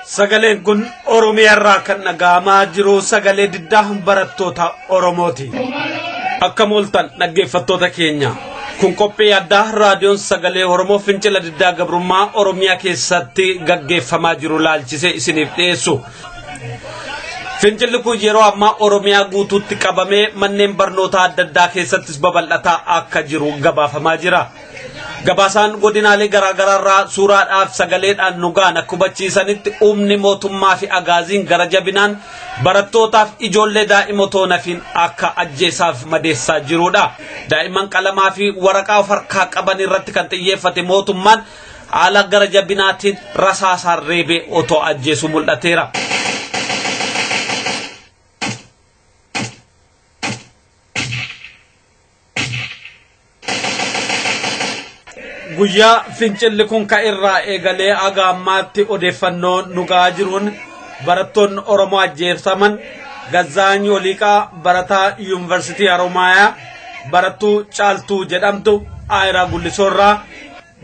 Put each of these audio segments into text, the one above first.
Sagaleen kun Oromiyaarraa kan dhaga'amaa jiru sagalee diddaa barattoota Oromooti. Akka mooltan dhaggeeffattoota keenya. Kun qophii addaa raadiyoon sagalee Oromoo fincila diddaa gabrummaa Oromiyaa keessatti gaggeeffamaa jiru laalchisee isiniif dhiyeessu. Fincilli kun yeroo ammaa Oromiyaa guutuutti qabamee manneen barnootaa adda addaa keessattis babal'ataa akka jiru gabaafamaa jira. Gabaasaan godinaalee garaagaraarraa suuraadhaaf sagaleedhaan nugaan akka hubachiisanitti humni mootummaa fi agaaziin gara jabinaan barattootaaf ijoollee daa'imoota nafiin akka ajjeesaaf madeessaa jirudha. Daa'imman qalamaa fi waraqaa of harkaa qaban irratti kan xiyyeeffate mootummaan haala gara jabinaatiin rasaasaan reebee otoo ajjeesu mul'ateera. Guyyaa fincilli kun ka'irraa eegalee aga ammaatti odeeffannoo nugaa jiruun barattoonni Oromoo ajjeefaman Gazzaany Oliiqaa barataa Yuunivarsiitii Haroomayaa barattuu Caaltuu jedhamtu Aayiraa Gullisoorraa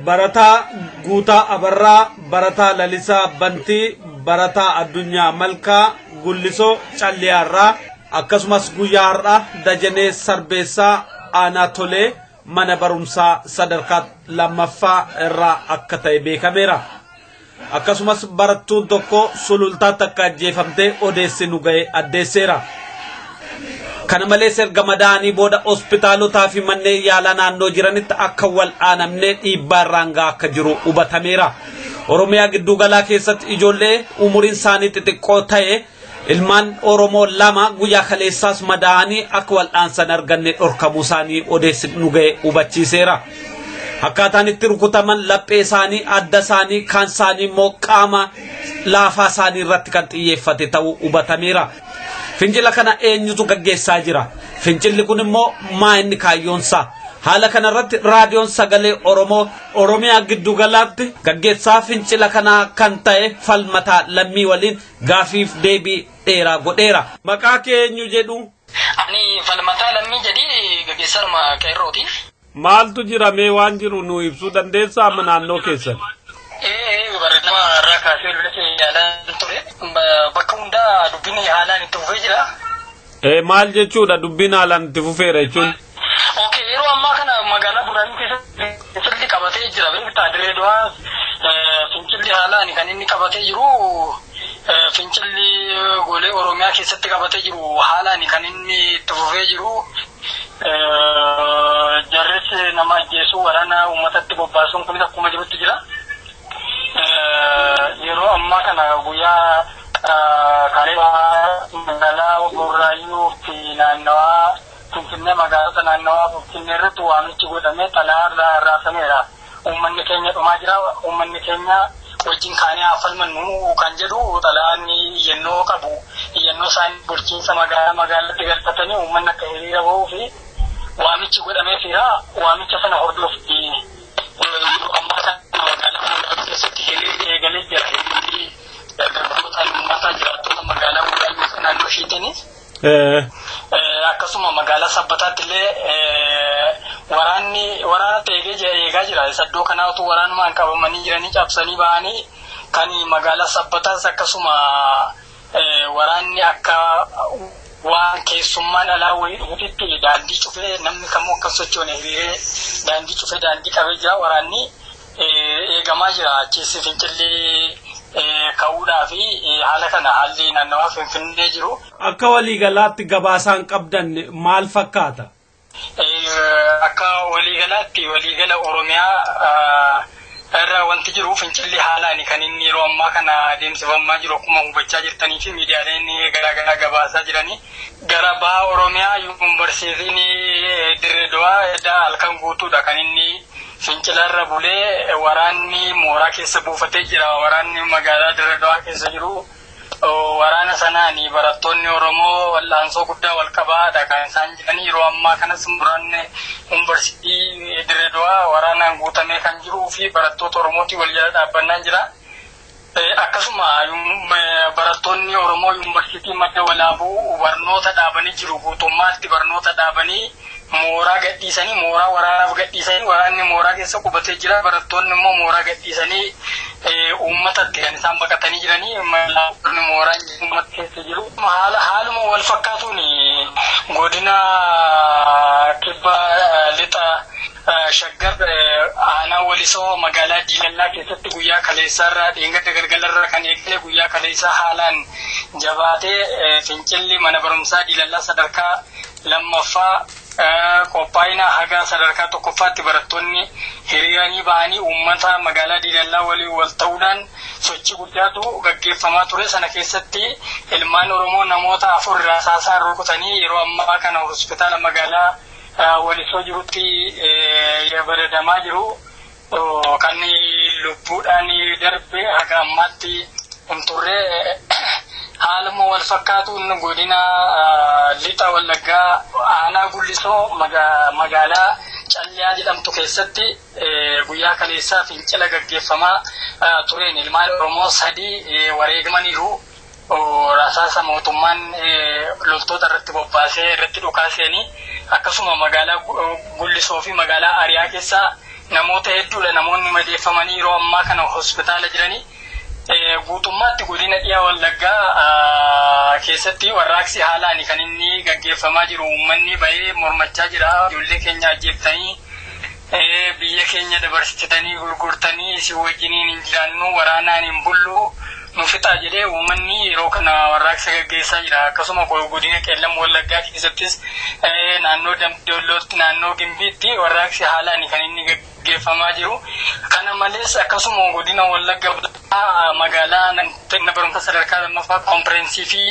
barataa Guutaa Abarraa barataa Lalisaa Bantii barataa Addunyaa Malkaa Gullisoo Calliyaarraa akkasumas guyyaa har'aa Dajanee Sarbeessaa Aanatolee mana barumsaa sadarkaa lammaffaa irraa akka ta'e beekameera. Akkasumas barattuun tokko sulultaatti akka ajjeefamtee odeessi nu ga'e addeesseera. Kana malees erga madaa'anii booda hospitaalotaa fi manneen yaalaa naannoo jiranitti akka wal aanamnee dhiibbaa irraan ga'aa akka jiru hubatameera. Oromiyaa gidduu galaa keessatti ijoollee umuriin isaanii xixiqqoo ta'e ilmaan Oromoo lama guyyaa kaleessaas madaa'anii akka wal'aansan arganne dhorkamuu isaanii odeessi nu ga'e hubachiiseera. Akkaataan itti rukutaman laphee isaanii adda isaanii kaan isaanii immoo qaama laafaa isaanii irratti kan xiyyeeffate ta'uu hubatameera. Fincila kana eenyutu gaggeessaa jira? Fincilli kun immoo maa inni kaayyoonsaa? Haala kanarratti raadiyoon sagalee Oromoo Oromiyaa giddu galaatti gaggeessaa fincila kanaa kan ta'e falmataa lammii waliin gaafiif deebii dheeraa godheera. Maqaa kee eenyu jedhu? Ani falmataa lammii jedhi gaggeessaa qeerrooti. Maaltu jira mee waan jiru nu ibsuu dandeessaa amma naannoo keessan? Baratama irraa kaasee lolatti yaalaan ture. Bakka hundaa dubbiin haalaan itti fufee jira. Maal jechuudha dubbiin haalaan itti fufeera jechuun? Yeroo ammaa kana magaalaa Buraayyuu keessatti fincilli qabatee jira. Beektaa Direedawaa fincilli haalaan kan inni qabatee jiru fincilli golee Oromiyaa keessatti qabatee jiru haalaan kan inni itti fufee jiru. Jarris nama ajjeesuu waraana uummatatti bobbaasuun kun akkuma jirutti jira. Yeroo ammaa kana guyyaa kalee magaalaa Buraayyuu fi naannawaa Finfinnee magaalota naannawaa Finfinnee irratti waamichi godhamee xalayaa raasameera. Uummanni keenya dhumaa jira. Uummanni keenya wajjin kaanee falmannu kan jedhu xalayaan iyyannoo qabu. Iyyannoo isaanii bulchiinsa magaalatti galfatanii uummanni akka hiriira bahuu fi waamichi godhameefira. Waamicha sana hordofuuf ammaa kana magaalaa keessatti hiriirri eegalee jira. Dargaggoota uummataa jiraattota magaalaa Buraayyuu naannoo isheetiinis. Akkasuma magaalaa Sabbataatti illee waraana eegaa jira. Saddoo kanaatu waraanumaan qabamanii jiranii cabsanii ba'anii kan magaalaa Sabbataas akkasuma waraanni akka waan keessummaan alaa wayii dhufuutti daandii cufee namni kamuu akka sochoone hiriiree daandii cufee daandii qabee jira. Waraanni eegamaa jira achiis fincilli ka'uudhaa fi haala kana haalli naannawaa Finfinnee jiru. Akka waliigalaatti gabaasaan qabdan maal fakkaata? Akka waliigala Oromiyaa irra wanti jiru fincilli haalaan kan inni yeroo ammaa kana adeemsifamaa jiru akkuma hubachaa jirtanii fi miidiyaaleen garaagaraa gabaasaa jiranii. Gara baha Oromiyaa Yuunivarsiitiin Direedawaa edda halkan guutuudha kan inni fincilarra bulee waraanni mooraa keessa buufatee jira. Waraanni magaalaa Direedawaa keessa jiru waraana sanaani barattoonni Oromoo wal'aansoo guddaa wal qabaadha kan isaan jedhanii yeroo ammaa kanas muranne yuunivarsiitii Dirreedawaa waraanaan guutamee kan jiruu fi barattoota Oromootii wal jala dhaabbannaan jira. Akkasuma barattoonni Oromoo yuunivarsiitii Madda Walaabuu barnoota dhaabanii jiru guutummaatti barnoota dhaabanii mooraa gadhiisanii mooraa waraanaaf gadhiisanii waraanni mooraa keessa qubatee jira barattoonni immoo mooraa gadhiisanii uummatatti kan isaan baqatanii jiranii mooraan uummata keessa jiru haaluma wal fakkaatuun godina kibba lixa shaggar aanaa Walisoo magaalaa Diilallaa keessatti guyyaa kaleessaarraa dheengadda galgalarraa kan eegale guyyaa kaleessaa haalaan jabaatee fincilli mana barumsaa Diilallaa sadarkaa lammaffaa qophaa'ina haga sadarkaa tokkoffaatti barattoonni hiriiranii ba'anii uummata magaalaa Diilallaa waliin wal ta'uudhaan sochii guddaatu gaggeeffamaa ture. Sana keessatti ilmaan Oromoo namoota 4 rasaasaan rukutanii yeroo ammaa kana hospitaala magaalaa Walisoo jirutti baradamaa jiru. Kan lubbuudhaan darbe haga ammaatti hin turre. Haaluma wal fakkaatuun godina lixa Wallaggaa aanaa Gullisoo magaalaa Calliyaa jedhamtu keessatti guyyaa kaleessaa fincila gaggeeffamaa tureen ilmaan Oromoo 3 wareegamaniiru. Rasaasa mootummaan loltoota irratti bobbaasee irratti dhukaasanii akkasuma magaalaa Gullisoo fi magaalaa Ariyaa keessaa namoota hedduudha namoonni madeeffamanii yeroo ammaa kana hospitaala jiranii. Guutummaatti godina dhiyaa Wallaggaa keessatti warraaqsi haalaan kan inni gaggeeffamaa jiru uummanni bahee mormachaa jira. Ijoollee keenya ajjeeftanii biyya keenya dabarsitanii gurgurtanii si wajjiniin hin jiraannu waraanaan hin bullu nu fixaa jedhee uummanni yeroo kana warraaqsa gaggeessaa jira. Akkasuma godina Qeellam Wallaggaa keessattis naannoo Dambidollootti naannoo Gimbiitti warraaqsi haalaan kan inni gaggeeffamaa jiru. Kana malees akkasuma godina Wallaggaa magaalaa mana barumsaa sadarkaa lammaffaa kompireensii fi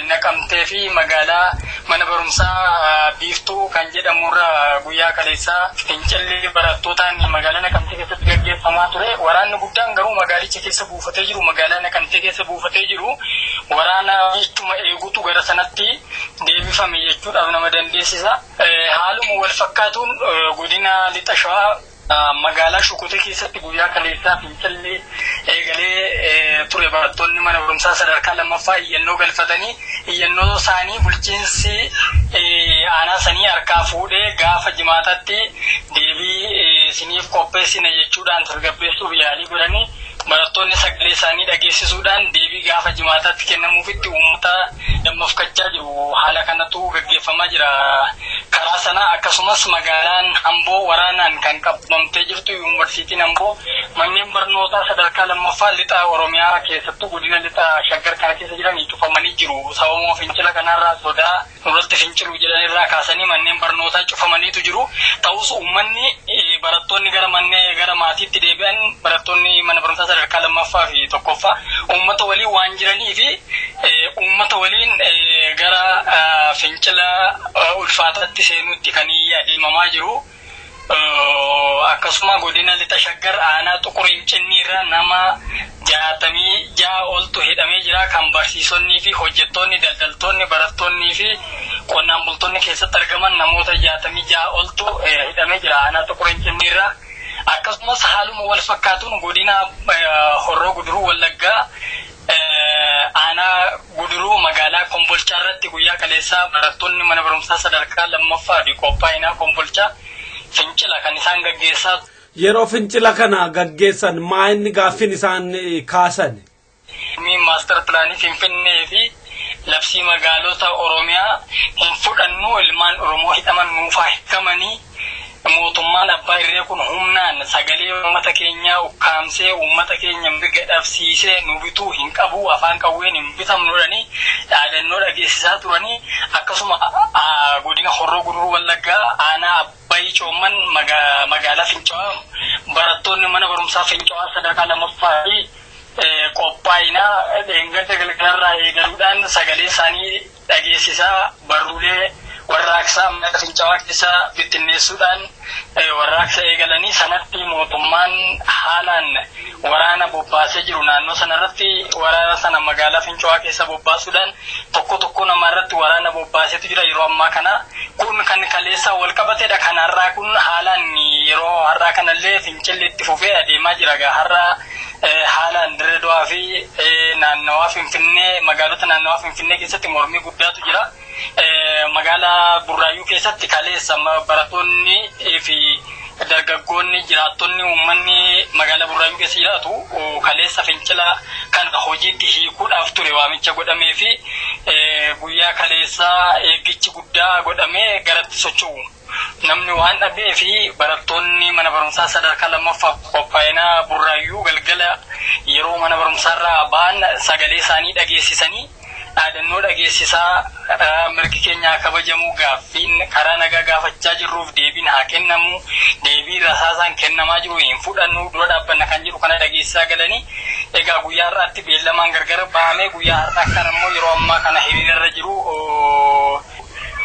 Naqamtee fi magaalaa mana barumsaa Biiftuu kan jedhamurra guyyaa kaleessaa fincilli barattootaan magaalaa Naqamtee keessatti gaggeeffamaa ture. Waraanni guddaan garuu magaalicha keessa buufatee jiru magaalaa Naqamtee keessa buufatee jiru waraana biittuma eegutu gara sanatti deebifame jechuudhaaf nama dandeessisa. Haaluma wal fakkaatuun godina lixa Shawaa magaalaa Shukutee keessatti guyyaa kaleessaa fincilli eegalee ture barattoonni mana barumsaa sadarkaa lammaffaa iyyannoo galfatanii iyyannoo isaanii bulchiinsi aanaa sanii harkaa fuudhee gaafa jimaatatti deebii isiniif qopheessina jechuudhaan tasgabbeessuuf yaalii godhanii barattoonni sagalee isaanii dhageessisuudhaan deebii gaafa jimaatatti kennamuufitti uummata dammaqfachaa jiru. Haala kanatu gaggeeffamaa jira. Karaa sana akkasumas magaalaan Amboo waraanaan kan qabamtee jirtu yuunivarsiitiin Amboo manneen barnootaa sadarkaa lammaffaa lixa Oromiyaa keessattuu godina lixa Shaggar kana keessa jiran cufamanii jiru. Sababuma fincila kanarraa sodaa nurratti finciluu jedhanirraa kaasanii manneen barnootaa cufamaniitu jiru. Ta'us uummanni barattoonni gara maatiitti deebi'an barattoonni mana barumsaa sadarkaa lammaffaa fi tokkoffaa uummata waliin waan jiranii fi uummata waliin gara fincila ulfaataatti seenuutti kan adeemamaa jiru. Akkasuma godina lixa Shaggar aanaa Xuqurincinniirra nama 66 oltu hidhamee jira kan barsiisonni fi hojjettoonni daldaltoonni barattoonni fi qonnaan bultoonni keessatti argaman namoota 66 oltu hidhamee jira aanaa Xuqurincinniirra. Akkasumas haaluma wal fakkaatuun godina Horroo Guduruu Wallaggaa aanaa Guduruu magaalaa Kombolchaa irratti guyyaa kaleessaa barattoonni mana barumsaa sadarkaa lammaffaa fi qophaa'inaa Kombolchaa fincila kan isaan gaggeessaa. Yeroo fincila kana gaggeessan maa inni gaaffin isaan kaasan? Maaster pilaanii Finfinnee fi labsii magaalota Oromiyaa hin fudhannu ilmaan Oromoo hidhaman nuufaa hiikamanii mootummaan abbaa irree kun humnaan sagalee uummata keenyaa ukkaamsee uummata keenya mirga dhabsiisee nu bituu hin qabu afaan qawween hin bitamnudhanii dhaadannoo dhageessisaa turanii. Akkasuma godina Horroo Guduruu Wallaggaa aanaa Abbayii Coomman magaalaa Fincaa'aa barattoonni mana barumsaa Fincaa'aa sadarkaa lammaffaa fi qophaa'inaa dheengadda galgalarraa eegaluudhaan sagalee isaanii dhageessisaa barruulee warraaqsa fincaa'aa keessa bittinneessuudhaan warraaqsa eegalanii sanatti mootummaan haalaan waraana bobbaasee jiru naannoo sanarratti waraana sana magaalaa fincaa'aa keessa bobbaasuudhaan tokko namarratti waraana bobbaaseetu jira yeroo ammaa kana kun kan kaleessa wal qabateedha kanarraa kun haalaan yeroo har'aa kanallee fincilli itti fufee adeemaa jira har'aa haalaan Dirreedawaa fi naannawaa Finfinnee magaalota naannawaa Finfinnee keessatti mormii guddaatu jira magaalaa Burraayyuu keessatti kaleessa barattoonni fi dargaggoonni jiraattonni uummanni magaalaa Burraayyuu keessa jiraatu kaleessa fincila kan hojiitti hiikuudhaaf ture waamicha godhamee fi guyyaa kaleessa eeggichi guddaa godhamee garatti socho'u namni waan dhabee fi barattoonni mana barumsaa sadarkaa lammaffaa qophaa'inaa Burraayyuu galgala yeroo mana barumsaarraa ba'an sagalee isaanii dhageessisanii dhaadannoo dhageessisaa mirgi keenya kabajamuu gaaffiin karaa nagaa gaafachaa jirruuf deebiin haa kennamu deebii rasaasaan kennamaa jiru hin fudhannu dura dhaabbanna kan jedhu kana dhageessisaa galanii egaa guyyaa har'aatti beellamaan gargar ba'amee guyyaa har'aa kan immoo yeroo ammaa kana hiriirarra jiru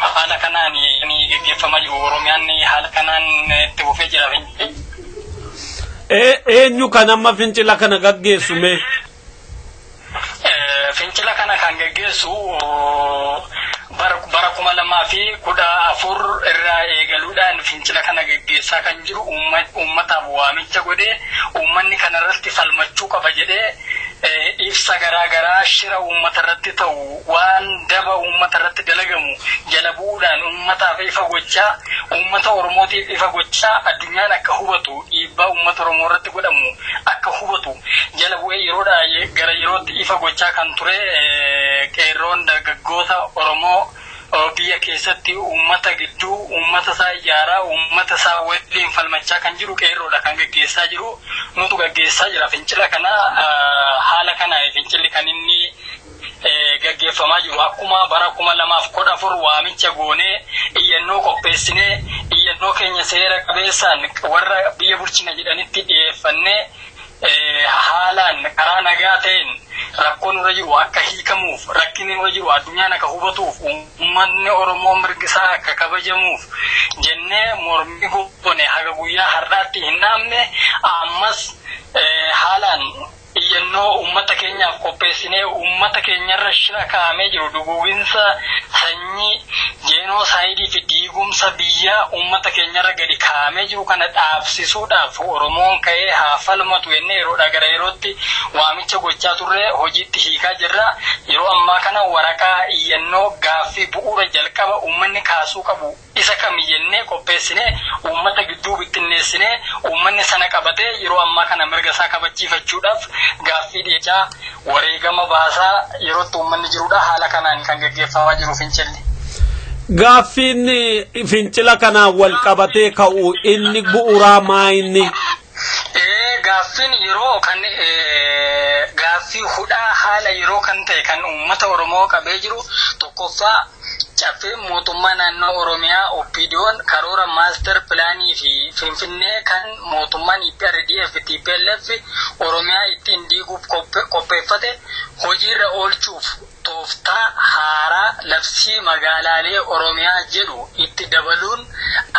haala kanaan ni geggeeffamaa jiru Oromiyaan haala kanaan itti fufee jira eenyu kan amma fincila kana gaggeessu mee fincila kana kan gaggeessu bara 2014 irraa eegaluudhaan fincila kana gaggeessaa kan jiru uummataaf waamicha godhee uummanni kanarratti falmachuu qaba jedhee ibsa garaa shira uummatarratti ta'u waan daba uummatarratti dalagamu jala bu'uudhaan uummataaf ifa gochaa uummata Oromootiif ifa gochaa addunyaan akka hubatu dhiibbaa uummata Oromoo irratti godhamu akka hubatu jala bu'ee yeroodhaa gara yerootti ifa gochaa kan ture qeerroon dargaggoota Oromoo biyya keessatti uummata gidduu uummata isaa ijaaraa uummata isaa waliin falmachaa kan jiru qeerroodha kan gaggeessaa jiru nutu gaggeessaa jira fincila kana haala kana fincilli kan inni gaggeeffamaa jiru akkuma bara 2014 waamicha goonee iyyannoo qopheessinee iyyannoo keenya seera qabeessaan warra biyya bulchina jedhanitti dhiyeeffannee haalaan karaa nagaa ta'een rakkoon irra jiru akka hiikamuuf rakkinni irra jiru addunyaan akka hubatuuf uummanni Oromoo mirgisaa akka kabajamuuf jennee mormii goone haga guyyaa har'aatti hin dhaabne ammas haalaan iyyannoo uummata keenyaaf qopheessinee uummata keenyarra shira kaa'amee jiru duguuginsa sanyii jeenoosaayidii fi diigumsa biyyaa uummata keenyarra gadi kaa'amee jiru kana dhaabsisuudhaaf Oromoon ka'ee haa falmatu jennee yeroodhaa gara yerootti waamicha gochaa turre hojiitti hiikaa jirra yeroo ammaa kana waraqaa iyyannoo gaaffii bu'uura jalqaba uummanni kaasuu qabu isa kami jennee qopheessinee uummata gidduu bittinneessinee uummanni sana qabatee yeroo ammaa kana mirga isaa kabachiifachuudhaaf gaaffii dhiyeechaa wareegama baasaa yerootti uummanni jirudha haala kanaan kan gaggeeffamaa jiru fincilli. Gaaffiin fincila kanaan wal qabatee ka'u inni bu'uuraa maa inni? Gaaffiin yeroo kan gaaffii hudhaa haala yeroo kan ta'e kan uummata Oromoo qabee jiru tokkoffaa caffee mootummaa naannoo Oromiyaa OPDO'n karoora maaster pilaanii fi Finfinnee kan mootummaan EPRDF TPLF Oromiyaa ittiin diiguuf qopheeffate hojiirra oolchuuf tooftaa haaraa labsii magaalaalee Oromiyaa jedhu itti dabaluun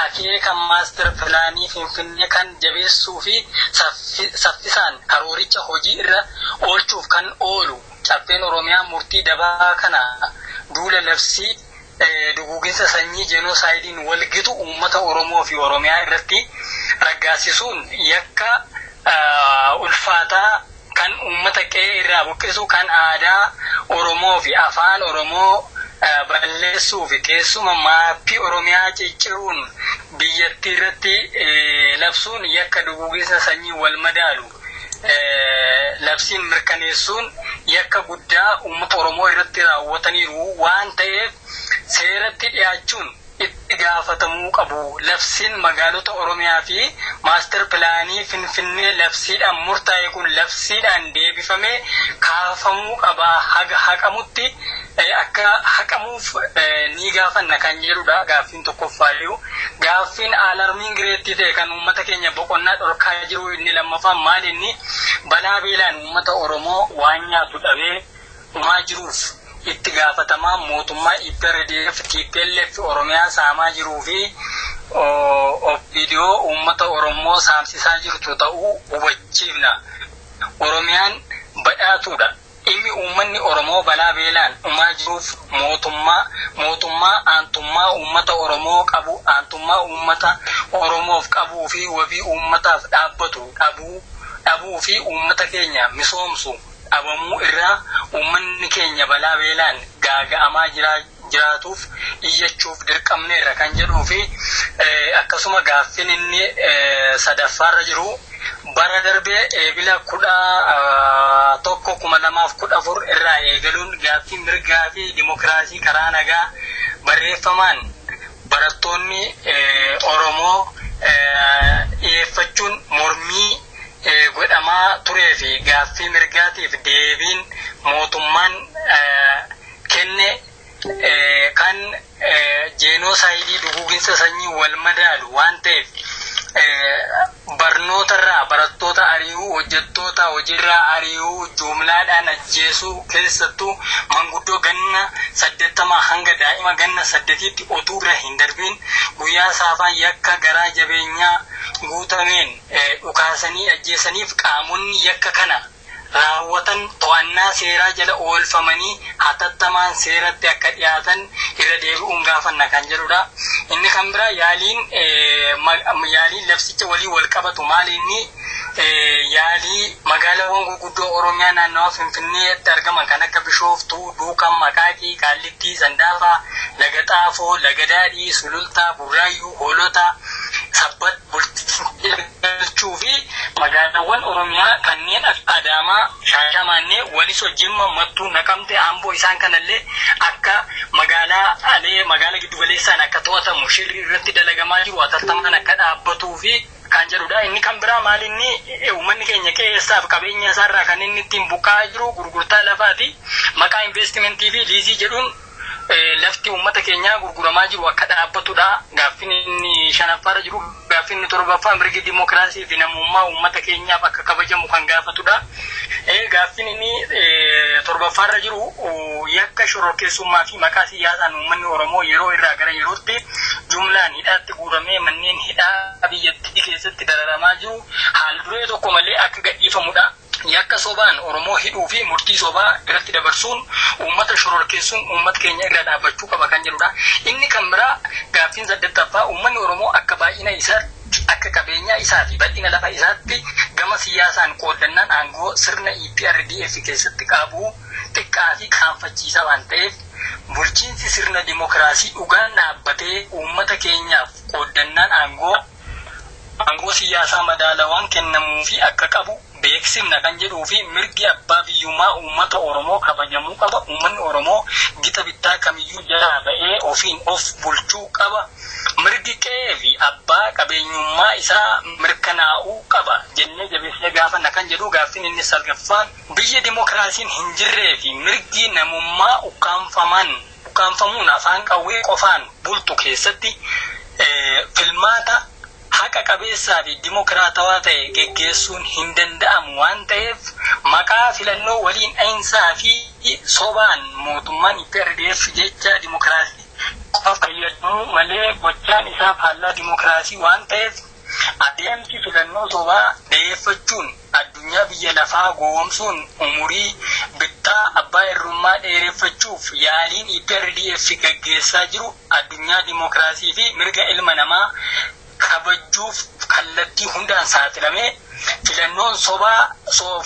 akeeka maaster pilaanii Finfinnee kan jabeessuu fi saffisaan karooricha hojii irra oolchuuf kan oolu caffeen Oromiyaa murtii dabaa kana duula labsii duguuginsa sanyii jeenosaayidiin walgitu uummata Oromoo fi Oromiyaa irratti raggaasisuun yakka ulfaataa kan uummata qe'ee irraa buqqisu kan aadaa Oromoo fi afaan Oromoo balleessuu fi keessuma maappii Oromiyaa cicciruun biyyattii irratti labsuun yakka duguuginsa sanyii wal madaalu labsiin mirkaneessuun yakka guddaa uummata Oromoo irratti raawwataniiru waan ta'eef seeratti dhiyaachuun itti gaafatamuu qabu labsiin magaalota Oromiyaa fi maaster pilaanii Finfinnee labsiidhaan murtaa'e kun labsiidhaan deebifamee kaafamuu qaba haga haqamutti akka haqamuuf ni gaafanna kan jedhudha gaaffiin tokkoffaayyuu gaaffiin alarmiin gireetti ta'e kan uummata keenya boqonnaa dhorkaa jiru inni lammaffaan maal inni balaa beelaan uummata Oromoo waan nyaatu dhabee dhumaa jiruuf itti gaafatamaa mootummaa IPRDF TPLF Oromiyaa saamaa jiruu fi viidiyoo uummata Oromoo saamsisaa jirtu ta'uu hubachiifna. Oromiyaan badhaatuudha. Inni uummanni Oromoo balaa beelaan uumaa jiruuf mootummaa aantummaa uummata Oromoo qabu, aantummaa uummata Oromoof qabuu fi wabii uummataaf dhaabbatu dhabuu fi uummata keenya misoomsu dhabamuu irraa uummanni keenya balaa beelaan gaaga'amaa jiraatuuf iyyachuuf dirqamneerra kan jedhuu fi akkasuma gaaffiin inni sadaffaarra jiru bara darbee eebila 11/2014 irraa eegaluun gaaffii mirgaa fi dimokiraasii karaa nagaa barreeffamaan barattoonni Oromoo dhiyeeffachuun mormii godhamaa turee fi gaaffii mirgaatiif deebiin mootummaan kenne kan jeenoosaayidii duguuginsa sanyii wal madaalu waan ta'eef barnootarraa barattoota ari'uu, hojjettoota hojiirraa ari'uu, jumlaadhaan ajjeesuu keessattuu manguddoo ganna 80 hanga daa'ima ganna 8tti otuu irra hin darbiin guyyaa saafaan yakka garaa jabeenyaa guutameen dhukaasanii ajjeesaniif qaamonni yakka kana raawwatan to'annaa seeraa jala oolfamanii hatattamaan seeratti akka dhiyaatan irra deebi'uun gaafanna kan jedhudha. Inni kan biraa yaaliin labsicha walii wal qabatu maali inni yaalii magaalaawwan gurguddoo Oromiyaa naannawaa Finfinneetti argaman kan akka Bishooftuu, Duukan, Maqaaqii, Qaallittii, Sandaafaa, Laga Xaafoo, Laga Daadhii, Sulultaa, Burraayyuu, Hoolota, Sabbat, Bulchuu fi magaalaawwan Oromiyaa kanneen akka Adaamaa, Shaashamannee, Walisoo, Jimma, Mattuu, Naqamtee, Amboo isaan kanallee akka magaalaa giddu galeessaan akka to'atamu shirri irratti dalagamaa jiru hatattamaan akka dhaabbatuu fi kan jedhudha. Inni kan biraa maali inni uummanni keenya keessaaf qabeenya isaarraa kan inni ittiin buqqa'aa jiru gurgurtaa lafaati. Maqaa investimentii fi liizii jedhuun lafti uummata keenyaa gurguramaa jiru akka dhaabbatudha. Gaaffiin inni shanaffaarra jiru gaaffiin inni torbaffaa mirgi dimokiraasii fi namummaa uummata keenyaaf akka kabajamu kan gaafatudha. Gaaffiin inni torbaffaarra jiru yakka shororkeessummaa fi maqaa siyaasaan uummanni Oromoo yeroo irraa gara yerootti jumlaan hidhaatti guuramee manneen hidhaa biyyattii keessatti dararamaa jiru haal duree tokko malee akka gadhiifamudha. Yakka sobaan Oromoo hidhuu fi murtii sobaa irratti dabarsuun uummata shororkeessuun uummata keenya irra dhaabbachuu qaba kan jedhudha. Inni kan biraa gaaffiin 8ffaa uummanni Oromoo akka baay'ina isaatti akka qabeenya isaa fi bal'ina lafa isaatti gama siyaasaan qoodannaan aangoo sirna IPRDF keessatti qabu xiqqaa fi qaanfachiisaa waan ta'eef bulchiinsi sirna dimokiraasii dhugaan dhaabbatee uummata keenyaaf qoodannaan aangoo siyaasaa madaalawaan kennamuu fi akka qabu beeksifna kan jedhuu fi mirgi abbaa biyyummaa uummata Oromoo kabajamuu qaba. Uummanni Oromoo gita bittaa kamiyyuu jalaa ba'ee ofiin of bulchuu qaba. Mirgi qe'ee fi abbaa qabeenyummaa isaa mirkanaa'uu qaba jennee jabeessee gaafanna kan jedhu gaaffiin inni 9ffaan biyya dimokiraasiin hin jirree fi mirgi namummaa ukkaanfamuun afaan qawwee qofaan bultu keessatti filmaata haqa qabeessaa fi dimokiraatawaa ta'e geggeessuun hin danda'amu waan ta'eef maqaa filannoo waliin dhahinsaa fi sobaan mootummaan IPRDF jecha dimokiraasii qofaaf fayyadamu malee gochaan isaa faallaa dimokiraasii waan ta'eef adeemsi filannoo sobaa dhiyeeffachuun addunyaa biyya lafaa gowwoomsuun umurii bittaa abbaa irrummaa dheereffachuuf yaaliin IPRDF gaggeessaa jiru addunyaa dimokiraasii fi mirga ilma namaa kabajuuf kallattii hundaan saaxilamee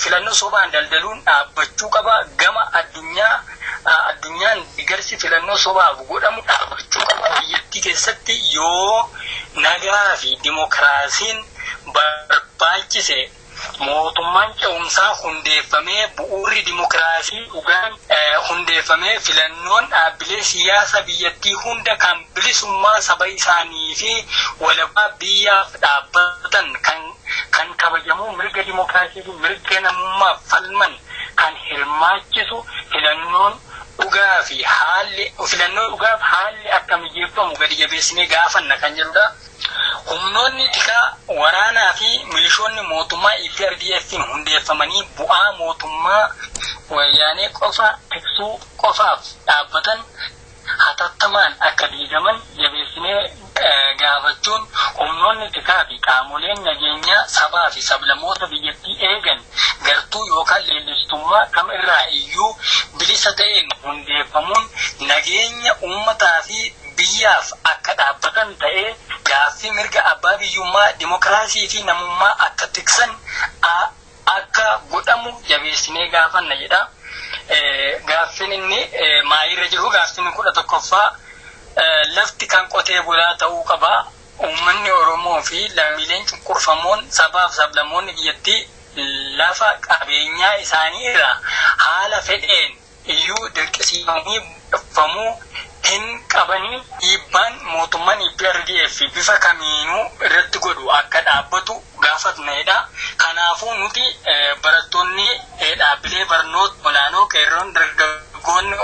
filannoo sobaan daldaluun dhaabbachuu qaba. Gama addunyaan deeggarsi filannoo sobaaf godhamu dhaabbachuu qaba. Biyyattii keessatti yoo nagaa fi dimokiraasiin barbaachise mootummaan ce'umsaa hundeeffamee bu'uurri dimokiraasii dhugaan hundeeffamee filannoon dhaabbilee siyaasa biyyattii hunda kan bilisummaa saba isaanii fi walabaa biyyaaf dhaabbatan kan kabajamu mirga dimokiraasii fi mirga namummaaf falman kan hirmaachisu filannoo dhugaaf haalli akka mijeeffamu gadi jabeessinee gaafanna kan jedhudha. Humnoonni tikaa waraanaa fi milishoonni mootummaa IPRDF'n hundeeffamanii bu'aa mootummaa wayyaanee qofa tiksuu qofaaf dhaabbatan hatattamaan akka diigaman jabeessinee gaafachuun humnoonni tikaa fi qaamoleen nageenyaa sabaa fi sablammoota biyyattii eegan gartuu yookaan leellistummaa kam irraa iyyuu bilisa ta'een hundeeffamuun nageenya uummataa fi biyyaaf akka dhaabbatan ta'ee gaaffii mirga abbaa biyyummaa dimokiraasii fi namummaa akka tiksan akka godhamu jabeessinee gaafanna jedha. Gaaffiin inni maayirra jiru gaaffiin 11ffaa lafti kan qotee bulaa ta'uu qaba. Uummanni Oromoo fi lammiileen cunqurfamoon sabaaf sablammoonni biyyattii lafa qabeenyaa isaanii irraa haala fedheen iyyuu dirqisiifamanii fudhatamuu hin qabanii dhiibbaan mootummaan EPRDF bifa kamiinuu irratti godhu akka dhaabbatu gaafatneedha. Kanaafuu nuti barattoonni dhaabbilee barnoota olaanoo qeerroon dargaggoonni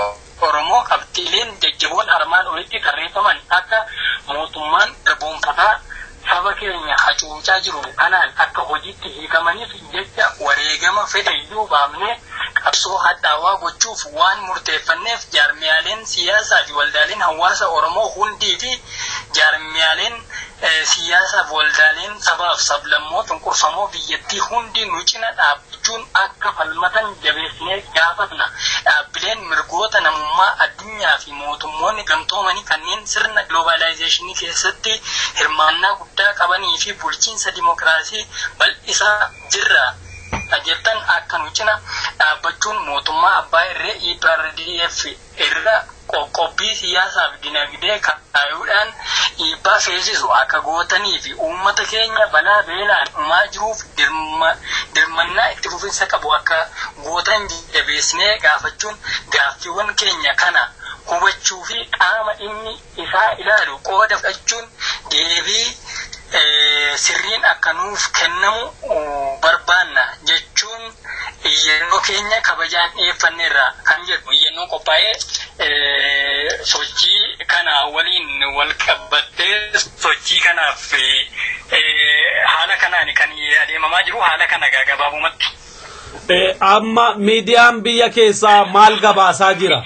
Oromoo qabxiileen jajjaboon armaan olitti tarreeffaman akka mootummaan darboonfataa saba keenya hacuucaa jiru kanaan akka hojiitti hiikamaniif jecha wareegama fedhe iyyuu baafnee qabsoo hadhaawaa gochuuf waan murteeffanneef jaarmiyaaleen siyaasaa fi waldaaleen hawaasa Oromoo hundii fi jaarmiyaaleen siyaasaa fi waldaaleen sabaaf sablammoota cunqurfamoo biyyattii hundi nu cina dhaabbachuun akka falmatan jabeessinee gaafatna. Dhaabbileen mirgoota namummaa addunyaa fi mootummoonni gamtoomanii kanneen sirna globalizationii keessatti hirmaannaa guddaa qabanii fi bulchiinsa dimokiraasii bal'isaa jirra jettan akka nu cina dhaabbachuun mootummaa abbaa irree EPRDF irra qoqqobbii siyaasaa fi dinagdee kaayuudhaan dhiibbaa feesisu akka gootanii fi uummata keenya balaa beelaan dhumaa jiruuf dirmannaa itti fufinsa qabu akka gootan jabeessinee gaafachuun gaaffiiwwan keenya kana hubachuu fi qaama inni isaa ilaalu qooda fudhachuun deebii sirriin akka nuuf kennamu barbaanna jechuun iyyannoo keenya kabajaan dhiyeeffanneerra kan jedhu iyyannoo qophaa'ee sochii kana waliin wal qabattee sochii kanaaf haala kanaan kan adeemamaa jiru haala kana gabaabumatti. Amma miidiyaan biyya keessaa maal gabaasaa jira?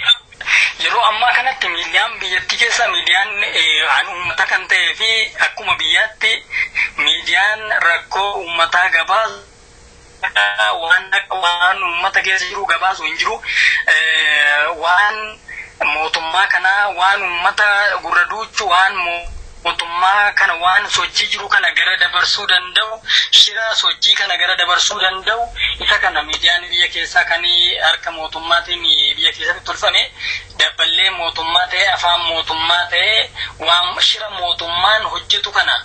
Yeroo ammaa kanatti miidiyaan biyyattii keessaa miidiyaan uummata kan ta'ee fi akkuma biyyaatti miidiyaan rakkoo uummataa gabaasu waan uummata keessa jiru gabaasu hin jiru. Waan mootummaa kanaa waan uummata gurra duuchu waan mootummaa kana waan sochii jiru kana gara dabarsuu danda'u shira sochii kana gara dabarsuu danda'u isa kana miidiyaan biyya keessaa kan harka mootummaatiin biyya keessatti tolfame dabballee mootummaa ta'ee afaan mootummaa ta'ee waan shira mootummaan hojjetu kana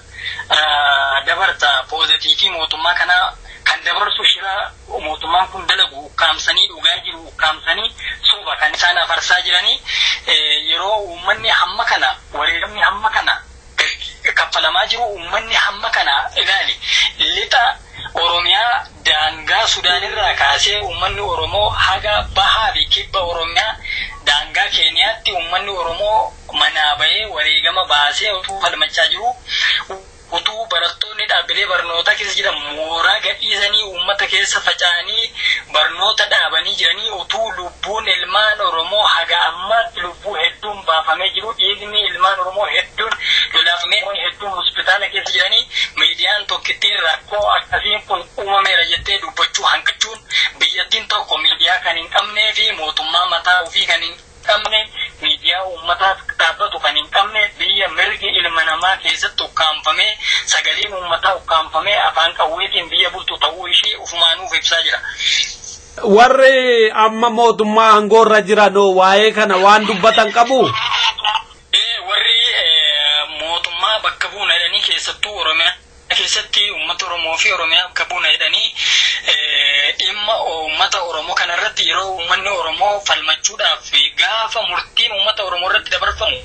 dabarta poozitiivii mootummaa kana kan dabarsu shira mootummaan kun dalagu ukkaamsanii dhugaa jiru ukkaamsanii suuba kan isaan afarsaa jiranii yeroo uummanni hamma kana wareegamni hamma kana kaffalamaa jiru uummanni hamma kana ilaali lixa Oromiyaa daangaa Sudaanirraa kaasee uummanni Oromoo haga bahaa fi kibba Oromiyaa daangaa Keeniyaatti uummanni Oromoo manaa bahee wareegama baasee utuu falmachaa jiru utuu barattoonni dhaabbilee barnoota keessa jiran mooraa gadhiisanii uummata keessa faca'anii barnoota dhaabanii jiranii utuu lubbuun ilmaan Oromoo haga ammaatti lubbuu hedduun baafamee jiru dhiigni ilmaan Oromoo hedduun lolaafamee hedduun hospitaala keessa jiranii miidiyaan tokkittiin rakkoo akkasiin kun uumameera jettee dubbachuu hanqachuun biyyattiin tokko miidiyaa kan hin qabnee fi mootummaa mataa ofii kan hin qabne miidiyaa uummataaf dhaabbatu kan hin qabne biyya mirgi ilma namaa keessatti ukkaanfamee sagaleen uummataa ukkaanfamee afaan qawweetiin biyya bultu ta'uu ishee ufumaanuuf ibsaa jira. Warri amma mootummaa aangoorra jiran waa'ee kana waan dubbatan qabu? Warri mootummaa bakka bu'uuna jedhanii keessattuu Oromiyaa keessatti uummata Oromoo fi Oromiyaa bakka bu'uuna jedhanii dhimma uummata Oromoo kanarratti yeroo uummanni Oromoo falmachuudhaaf gaafa murtiin uummata Oromoo irratti dabarfamu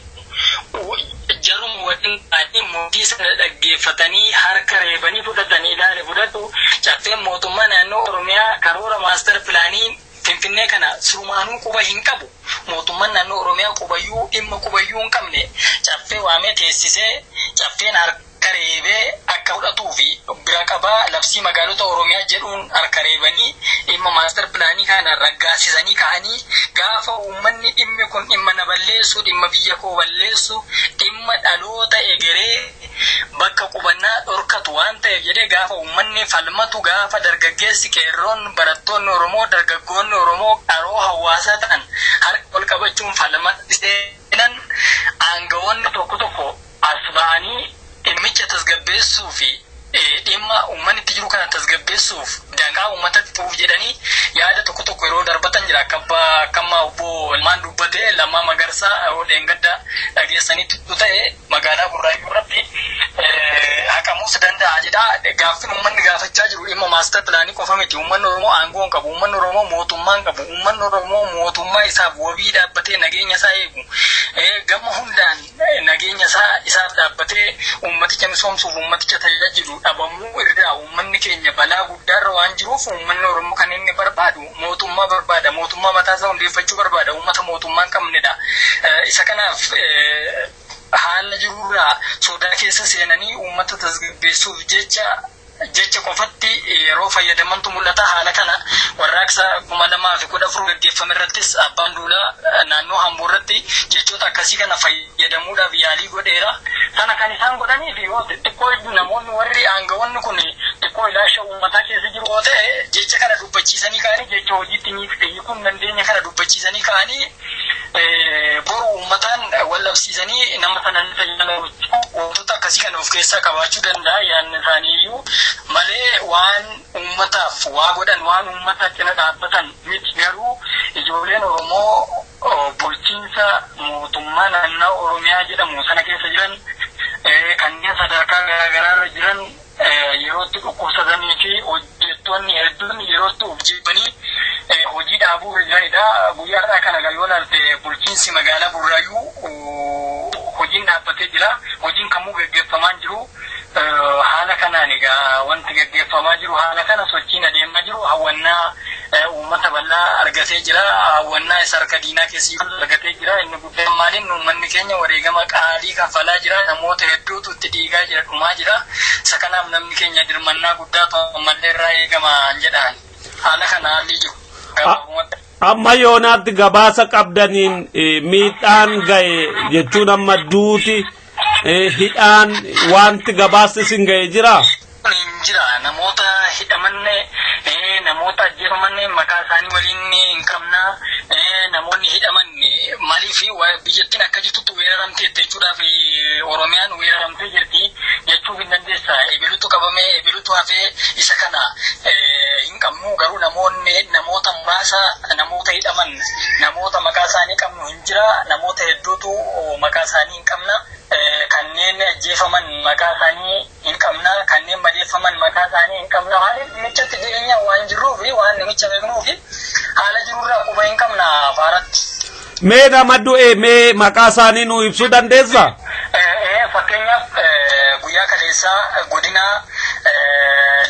jarum waliin ta'anii murtii sana dhaggeeffatanii harka reebanii fudhatanii ilaale fudhatu caffeen mootummaa naannoo Oromiyaa karoora maaster pilaanii Finfinnee kana surumaanuu quba hin qabu. Mootummaan naannoo Oromiyaa qubayyuu dhimma qubayyuu hin qabne caffee waamee teessisee caffeen harka reebee akka harka fudhatuu fi bira qabaa labsii magaalota Oromiyaa jedhuun harka reebanii dhimma maaster pilaanii kana raggaasisanii ka'anii gaafa uummanni dhimmi kun dhimma na balleessu dhimma biyya koo balleessu dhimma dhaloota egeree bakka qubannaa dhorkatu waan ta'eef jedhee gaafa uummanni falmatu gaafa dargaggeessi qeerroon barattoonni Oromoo dargaggoonni Oromoo qaroo hawaasaa ta'an harka ol qabachuun falmatiseenan aangawoonni tokko tokko as ba'anii dhimmicha tasgabbeessuu fi dhimma uummanni itti jiru kana tasgabbeessuuf dangaa uummatatti ta'uuf jedhanii yaada tokko tokko yeroo darbatan jira akkama obbo Ilmaan dubbatee Lammaa Magarsaa Odeengadda dhageessanitti ta'e magaalaa Burraayyuu irratti haqamuus danda'a jedha. Gaaffin uummanni gaafachaa jiru dhimma maaster pilaanii qofa miti. Uummanni Oromoo aangoo hin qabu, uummanni Oromoo mootummaa hin qabu, uummanni Oromoo mootummaa isaaf wabii dhaabbatee nageenya isaa eegu gama hundaan nageenya isaaf dhaabbatee uummaticha misoomsuuf uummaticha tajaajilu dhabamuu irraa uummanni keenya balaa guddaarra waan jiruuf uummanni Oromoo kan inni barbaadu mootummaa barbaada, mootummaa mataa isaa hundeeffachuu barbaada, uummata mootummaa hin qabnedha. Isa kanaaf haala jirurraa sodaa keessa seenanii uummata tasgabbeessuuf jecha qofatti yeroo fayyadamantu mul'ata. Haala kana warraaqsa 2014 gaggeeffame irrattis abbaan duulaa naannoo Hamboo irratti jechoota akkasii kana fayyadamuudhaaf yaalii godheera. Sana kan isaan godhanii fi yoo xiqqoo namoonni warri aangawoonni kun xiqqoo ilaasha uummataa keessa jiru yoo ta'e jecha kana dubbachiisanii ka'anii jecha hojiitti hiikuu dandeenya kana dubbachiisanii ka'anii boru uummataan wal labsiisanii nama sana ni tajaajilu. Wantoota akkasii kana of keessaa qabaachuu danda'a yaadni isaanii iyyuu malee waan uummataaf waa godhan waan uummata cina dhaabbatan miti. Garuu ijoolleen Oromoo bulchiinsa mootummaa naannoo Oromiyaa jedhamu sana keessa jiran kanneen sadarkaa garaagaraa irra jiran yerootti dhukkubsatanii fi hojjettoonni hedduun yerootti of jibbanii hojii dhaabuu irra jiranidha. Guyyaadhaa kana yoo ilaalte bulchiinsi magaalaa Burraayyuu hojiin dhaabbatee jira. Hojiin kamuu gaggeeffamaa jiru. Haala kanaan egaa wanti gaggeeffamaa jiru haala kana sochiin adeemaa jiru hawwannaa uummata bal'aa argatee jira. Hawwannaa isa harka diinaa keessa jiru argatee jira. Inni guddaan maaliin uummanni keenya wareegama qaalii kaffalaa jira. Namoota hedduutu itti dhiigaa jira, dhumaa jira. Isa kanaaf namni keenya dirmannaa guddaa ammallee irraa eegama jedhaan haala kana haalli jiru. Amma yoonaatti gabaasa qabdaniin miidhaan ga'e jechuun amma duuti hidhaan wanti gabaasa isin ga'e jira? Jira namoota hidhamanne namoota ajjeefamanne maqaa isaanii waliin hin qabna. Namoonni hidhaman maaliif biyyattiin akka jirtutti weeraramtee jechuudhaaf Oromiyaan weeraramtee jirti jechuuf hin dandeessa. Ebilutu qabamee ebilutu hafee isa kana hin qabnu. Garuu namoota muraasa namoota hidhaman namoota maqaa isaanii qabnu hin jira. Namoota hedduutu maqaa isaanii hin qabna. Kanneen ajjeefaman maqaa isaanii hin qabna. Kanneen madeeffaman maqaa isaanii hin qabna. Haala namichatti jireenya waan jirruuf waan namicha beeknuuf haala jirurraa quba hin qabna faaratti. Mee nama du'e mee maqaa isaanii nu ibsuu dandeessa? Fakkeenyaaf guyyaa kaleessaa godina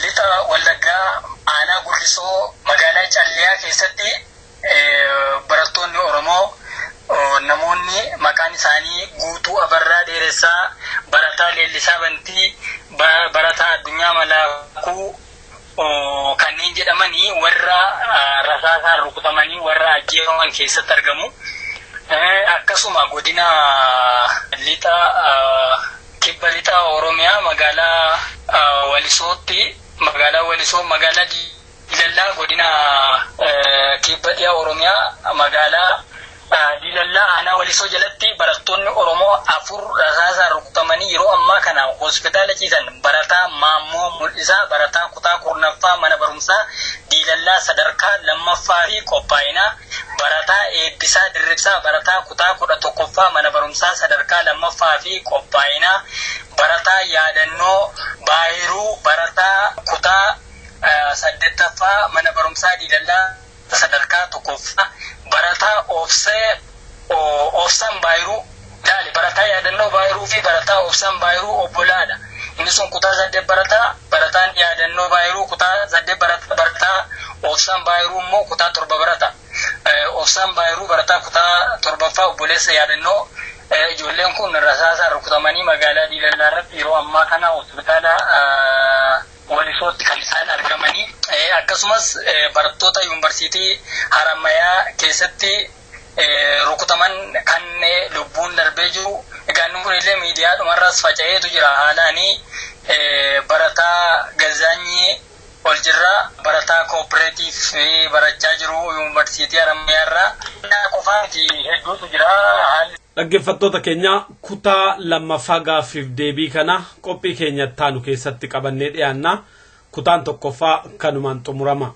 lixa Wallaggaa aanaa Gurrisoo magaalaa Calliyaa keessatti barattoonni Oromoo namoonni maqaan isaanii Guutuu Abarraa Dheeressaa, Barataa Leellisaa Bantii, Barataa Addunyaa Malaakuu kanneen jedhamanii warra rasaasaan rukutamanii warra ajjeefaman keessatti argamu. Akkasuma godina lixa kibba lixa Oromiyaa magaalaa Walisootti magaalaa Dilallaa godina kibba dhiyaa Oromiyaa magaalaa Dilallaa aanaa Walisoo jalatti barattoonni Oromoo 4 rasaasaan rukutamanii yeroo ammaa kana hospitaala ciisan. Barataa Maammoo Mul'isaa barataa kutaa 10ffaa mana barumsaa Dilallaa sadarkaa 2ffaa fi qophaa'inaa, barataa Eebbisaa Dirribsaa barataa kutaa 11ffaa mana barumsaa sadarkaa 2ffaa fi qophaa'inaa, barataa Yaadannoo Baayiruu barataa kutaa 8ffaa mana barumsaa Dilallaa sadarkaa 1ffaa, barataa Obsaan Baayiruu barataa Yaadannoo Baayiruu fi barataa Obsaan Baayiruu obbolaadha. Inni sun kutaa 8 barataan Yaadannoo Baayiruu kutaa 8 barataa Obsaan Baayiruu immoo kutaa 7 barata. Obsaan Baayiruu barataa kutaa 7ffaa obboleessa Yaadannoo ijoolleen kun rasaasaan rukutamanii magaalaa Diilallaa irratti yeroo ammaa kana hospitaala Walisootti kan isaan argamanii. Akkasumas barattoota yuunivarsiitii Harammayaa keessatti rukutaman kan lubbuun darbee jiru. Egaa inni kun illee miidiyaadhumarras faca'eetu jira. Haalaanii barataa Gazaanyii Oljirraa barataa kooperaatiif barachaa jiru yuunivarsiitii Harammayaa irraa. Qofaati hedduutu jira. Dhaggeeffattoota keenya kutaa lammaffaa gaaffiif deebii kana qophii keenya taanu keessatti qabannee dhiyaanna. Kutaan tokkoffaa kanumaan xumurama.